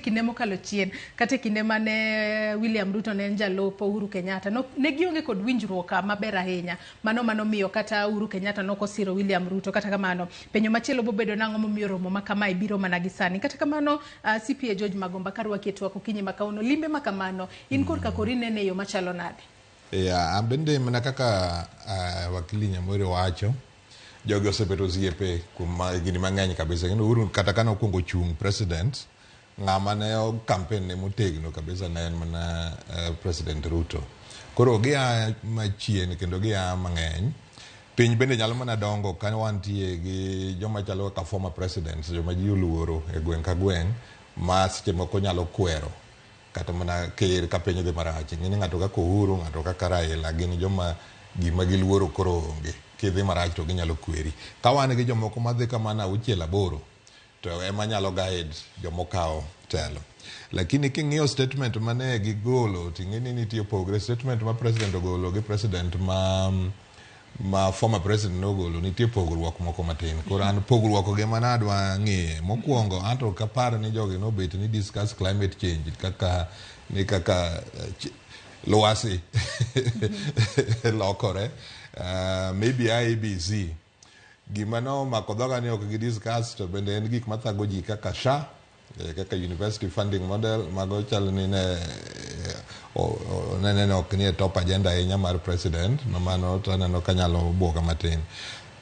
kinde mokalo chien kata kinde mane William Ruto ne jalopo Uhuru Kenyatta ne gionge kod winjruok maber ahinya mano miyo kata Uhuru Kenyatta nokosiro William Ruto. Kata kamano penyo machielo bobedo nang'o momiyo romo makama ibiro mana gi sani. Kata kamano CPA George Magomba karwaki etwako kinyi makauno limbe makamano in korka kori nene yo machalo nade? Bende mana kaka wakili Nyamori wacho jogi osebedo osiepe kuom gini mang'eny kabisa kendo Uhuru kata kane okuongo chung president ng'ama ne campaign ne motegno kabisa ne en mana President Ruto. Koro gia machien kendo gia mang'eny. Piny bende nyalo mana dongo ka wantie gi joma chalo ka former presidents, joma ji oluoro e gweng' ka gweng' ma seche moko nyalo kwero kata mana ker ka piny dhi marach. Ng'eni ng'ato kaka Uhuru, ng'ato kaka Raila gin joma gima giluoro koro onge. Kidhi marach to ginyalo kweri. Ka wan gi jomoko madhi kamana 6-8 to ema nyalo guide jomokao telo. Lakini king'iyo statement mane gigolo ting'eni nitie pogre statement ma president ogolo gi president ma former president nogolo nitie pogruok moko matin. Koro an pogruok gi mana adwa ng'iye mokwongo anto kapar ni jogi nobet ni discuss climate change kaka Lwasi lokore. Maybe IEBC gima no makodhoga ni ok gidiscuss to bende en gik mathago ji kaka SHA kaka university funding model mago chal ni ne ok ni top agenda ahinya mar president mamano to aneno kanyalo buoga matin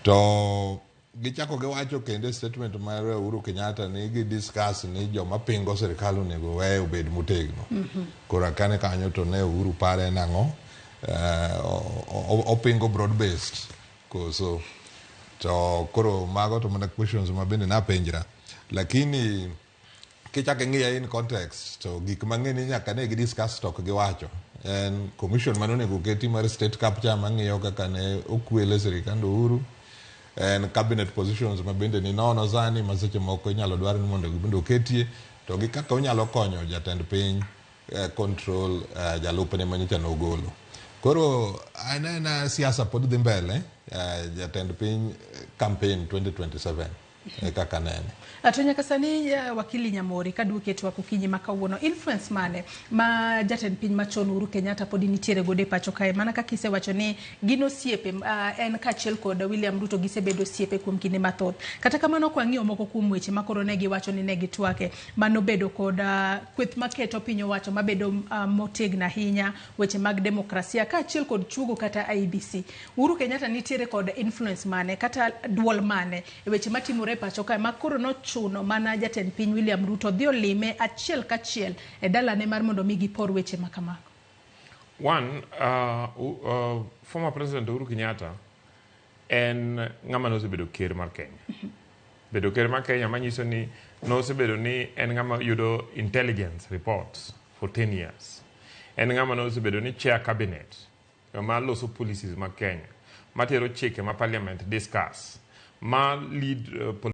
to gichako giwacho kendo statement mar Uhuru Kenyatta ni gidiscuss ni joma pingo sirkal onego we obed motegno. Koro kane kanyo to ne Uhuru pare nang'o opingo broad based koso to koro mago to mana questions ma bende napenjra lakini kichake ng'iya in context to gik mang'eny nyaka ne gidiscuss to ok giwacho en commission manonego keti mar state capture mang'iyo kaka ne okwele sirikand Uhuru en cabinet positions ma bende ni nono zani ma seche moko inyalo dwar ni mondo bende oketie to gi kaka onyalo konyo jatend piny control jalupne manyicha nogolo. Koro anena siasa pod dhi mbele jatend piny campaign 2027 kaka nene. To nyaka sani wakili Nyamori kaduoke etwako kinyi makawuono influence mane ma jatend piny machon Uhuru Kenyatta pod nitiere gode pacho kae mana kaka isewacho ni gino siepe en kachiel kod William Ruto gisebedo siepe kuom kinde mathoth. Kata kamano kwang'iyo moko kuom weche makoro ne giwacho ni ne gitwake mano bedo kod kweth maketo piny owacho mabedo motegno ahinya weche mag demokrasia kachiel kod chugo kata IEBC. Uhuru Kenyatta nitiere kod influence mane kata duol mane e weche matimore pacho kae makoro no chuno mana jatend piny William Ruto dhi olime achiel kachiel e dalane mar mondo mi gipor weche makamago. One, former President Uhuru Kenyatta en ng'ama nosebedo ker mar Kenya. Bedo ker mar Kenya manyiso ni nosebedo ni en ng'ama yudo intelligence reports for 10 years. En ng'ama nosebedo ni chair cabinet ma loso policies mar Kenya, matero chike ma parliament discuss, ma lead